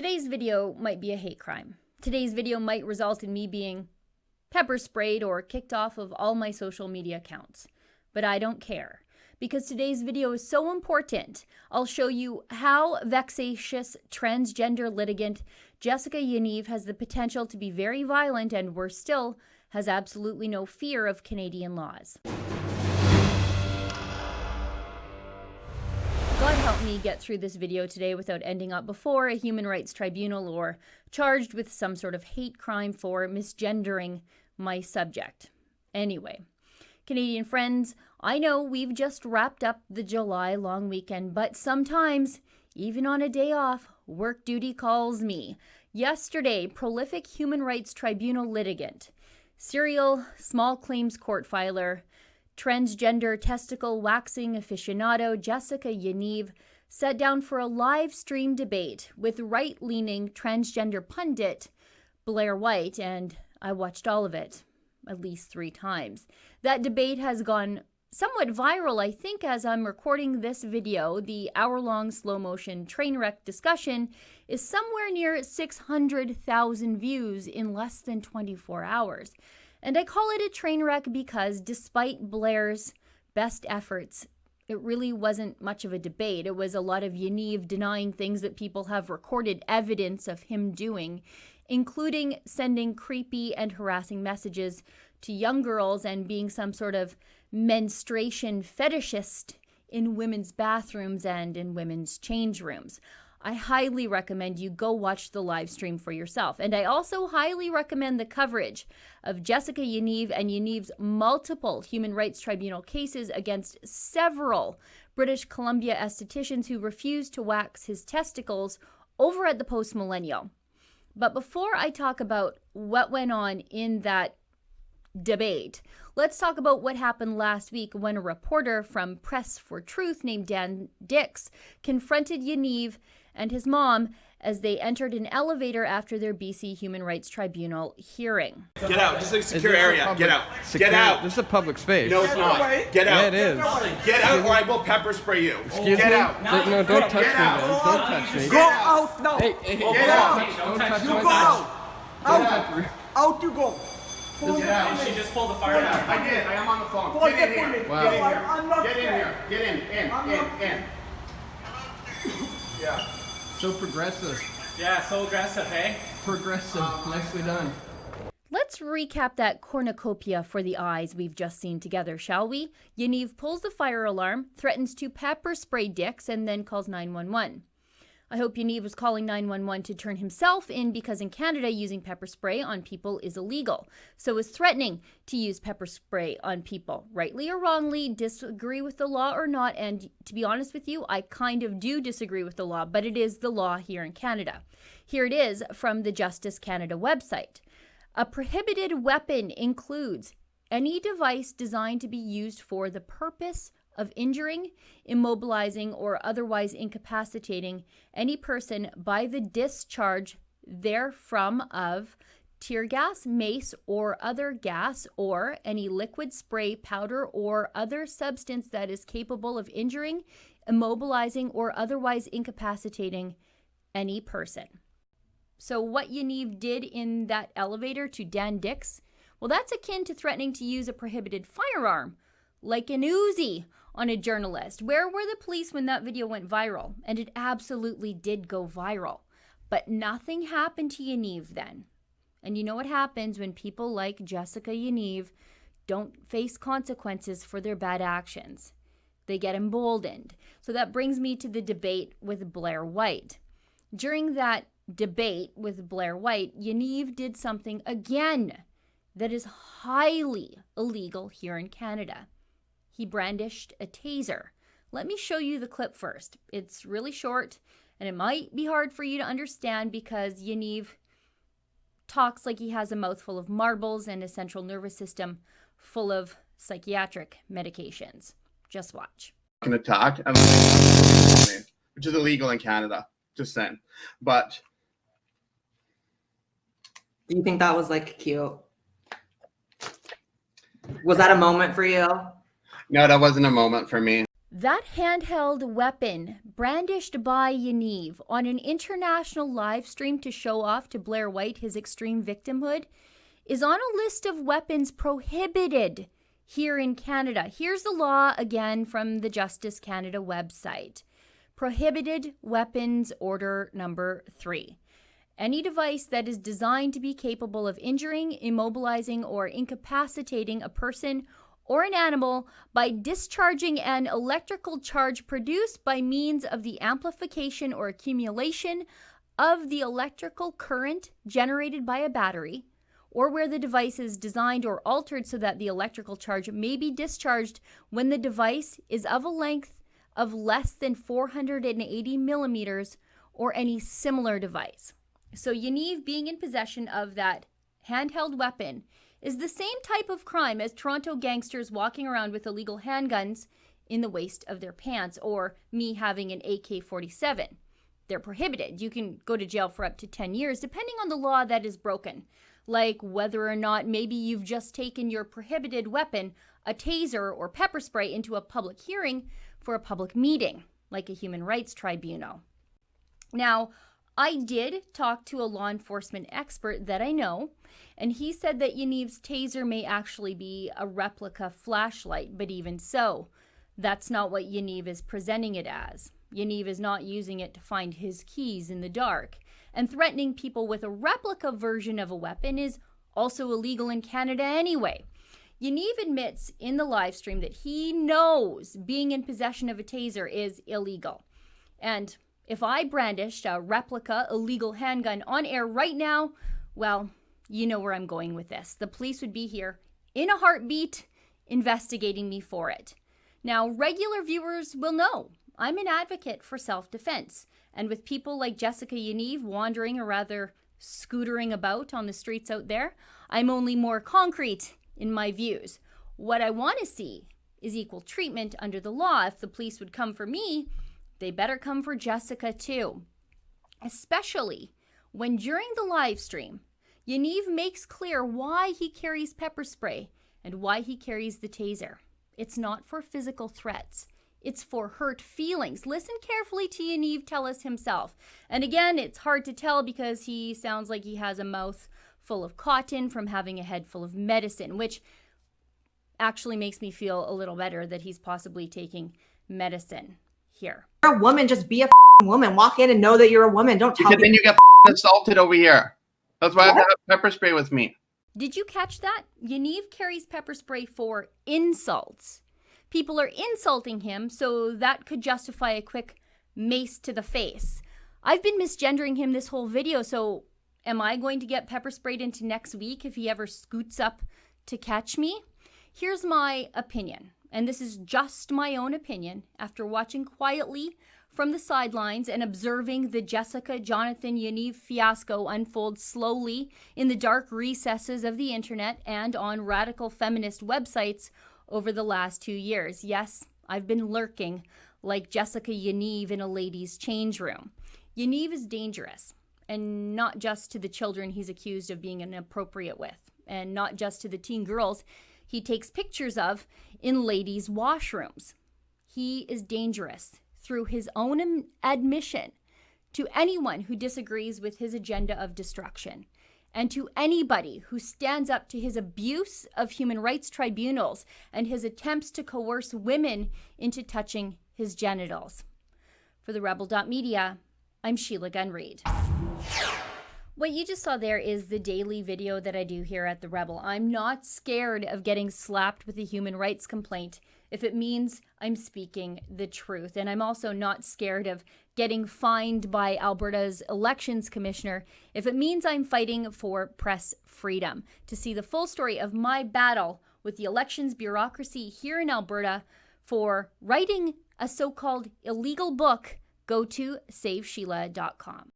Today's video might be a hate crime. Today's video might result in me being pepper sprayed or kicked off of all my social media accounts. But I don't care, because today's video is so important. I'll show you how vexatious transgender litigant Jessica Yaniv has the potential to be very violent and, worse still, has absolutely no fear of Canadian laws. God help me get through this video today without ending up before a human rights tribunal or charged with some sort of hate crime for misgendering my subject. Anyway, Canadian friends, I know we've just wrapped up the July long weekend, but sometimes, even on a day off, work duty calls me. Yesterday, prolific human rights tribunal litigant, serial small claims court filer, transgender testicle waxing aficionado Jessica Yaniv sat down for a live stream debate with right-leaning transgender pundit Blaire White, and I watched all of it at least 3 times. That debate has gone somewhat viral, I think, as I'm recording this video. The hour-long slow-motion train wreck discussion is somewhere near 600,000 views in less than 24 hours. And I call it a train wreck because despite Blaire's best efforts, it really wasn't much of a debate. It was a lot of Yaniv denying things that people have recorded evidence of him doing, including sending creepy and harassing messages to young girls and being some sort of menstruation fetishist in women's bathrooms and in women's change rooms. I highly recommend you go watch the live stream for yourself. And I also highly recommend the coverage of Jessica Yaniv and Yaniv's multiple human rights tribunal cases against several British Columbia estheticians who refused to wax his testicles over at the Millennial. But before I talk about what went on in that debate, let's talk about what happened last week when a reporter from Press for Truth named Dan Dix confronted Yaniv and his mom as they entered an elevator after their BC Human Rights Tribunal hearing. Get out. This is a secure area. Get out. Get out. This is a public space. No, it's not. Get out. Yeah, it is. Get out or I will pepper spray you. Excuse Get me? out. No, don't touch me, man. Don't touch me. Go out now. Hey, Get out. Don't touch You me. go out. Out. Out you go. Get out. She just pulled the fire out. I did. I am on the phone. Pull Get in it, here. pull Wow. Get in I'm not here. Get in scared. here. Get in. Yeah. So progressive. Yeah, so aggressive, hey? Progressive. Nicely done. Let's recap that cornucopia for the eyes we've just seen together, shall we? Yaniv pulls the fire alarm, threatens to pepper spray Dix, and then calls 911. I hope Yaniv was calling 911 to turn himself in because in Canada, using pepper spray on people is illegal. So is threatening to use pepper spray on people. Rightly or wrongly, disagree with the law or not, and to be honest with you, I kind of do disagree with the law, but it is the law here in Canada. Here it is from the Justice Canada website. A prohibited weapon includes any device designed to be used for the purpose of injuring, immobilizing, or otherwise incapacitating any person by the discharge therefrom of tear gas, mace, or other gas, or any liquid, spray, powder, or other substance that is capable of injuring, immobilizing, or otherwise incapacitating any person. So what Yaniv did in that elevator to Dan Dix, well, that's akin to threatening to use a prohibited firearm, like an Uzi, on a journalist. Where were the police when that video went viral? And it absolutely did go viral. But nothing happened to Yaniv then. And you know what happens when people like Jessica Yaniv don't face consequences for their bad actions? They get emboldened. So that brings me to the debate with Blaire White. During that debate with Blaire White, Yaniv did something again that is highly illegal here in Canada. He brandished a taser. Let me show you the clip first. It's really short, and it might be hard for you to understand because Yaniv talks like he has a mouthful of marbles and a central nervous system full of psychiatric medications. Just watch. An attack, which is illegal in Canada. Just saying. But Do you think that was like cute? Was that a moment for you? no, that wasn't a moment for me. That handheld weapon brandished by Yaniv on an international live stream to show off to Blaire White his extreme victimhood is on a list of weapons prohibited here in Canada. Here's the law again from the Justice Canada website. Prohibited Weapons Order Number 3. Any device that is designed to be capable of injuring, immobilizing, or incapacitating a person or an animal by discharging an electrical charge produced by means of the amplification or accumulation of the electrical current generated by a battery, or where the device is designed or altered so that the electrical charge may be discharged when the device is of a length of less than 480 millimeters, or any similar device. So Yaniv being in possession of that handheld weapon is the same type of crime as Toronto gangsters walking around with illegal handguns in the waist of their pants, or me having an AK-47. They're prohibited. You can go to jail for up to 10 years, depending on the law that is broken, like whether or not maybe you've just taken your prohibited weapon, a taser or pepper spray, into a public hearing for a public meeting, like a human rights tribunal. Now, I did talk to a law enforcement expert that I know, and he said that Yaniv's taser may actually be a replica flashlight, but even so, that's not what Yaniv is presenting it as. Yaniv is not using it to find his keys in the dark, and threatening people with a replica version of a weapon is also illegal in Canada anyway. Yaniv admits in the live stream that he knows being in possession of a taser is illegal. And if I brandished a replica illegal handgun on air right now, well, you know where I'm going with this. The police would be here in a heartbeat investigating me for it. Now, regular viewers will know I'm an advocate for self-defense. And with people like Jessica Yaniv wandering or rather scootering about on the streets out there, I'm only more concrete in my views. What I want to see is equal treatment under the law. If the police would come for me, they better come for Jessica too. Especially when during the live stream, Yaniv makes clear why he carries pepper spray and why he carries the taser. It's not for physical threats. It's for hurt feelings. Listen carefully to Yaniv tell us himself. And again, it's hard to tell because he sounds like he has a mouth full of cotton from having a head full of medicine, which actually makes me feel a little better that he's possibly taking medicine here. You're a woman, just be a woman. Walk in and know that you're a woman. Don't tell Because me. then you get assaulted over here. That's why I have to have pepper spray with me. Did you catch that? Yaniv carries pepper spray for insults. People are insulting him, so that could justify a quick mace to the face. I've been misgendering him this whole video, so am I going to get pepper sprayed into next week if he ever scoots up to catch me? Here's my opinion, and this is just my own opinion after watching quietly from the sidelines and observing the Jessica Jonathan Yaniv fiasco unfold slowly in the dark recesses of the internet and on radical feminist websites over the last 2 years. Yes, I've been lurking like Jessica Yaniv in a ladies' change room. Yaniv is dangerous, and not just to the children he's accused of being inappropriate with, and not just to the teen girls he takes pictures of in ladies' washrooms. He is dangerous through his own admission to anyone who disagrees with his agenda of destruction, and to anybody who stands up to his abuse of human rights tribunals and his attempts to coerce women into touching his genitals. For the Rebel.media, I'm Sheila Gunn Reid. What you just saw there is the daily video that I do here at The Rebel. I'm not scared of getting slapped with a human rights complaint if it means I'm speaking the truth. And I'm also not scared of getting fined by Alberta's elections commissioner if it means I'm fighting for press freedom. To see the full story of my battle with the elections bureaucracy here in Alberta for writing a so-called illegal book, go to SaveSheila.com.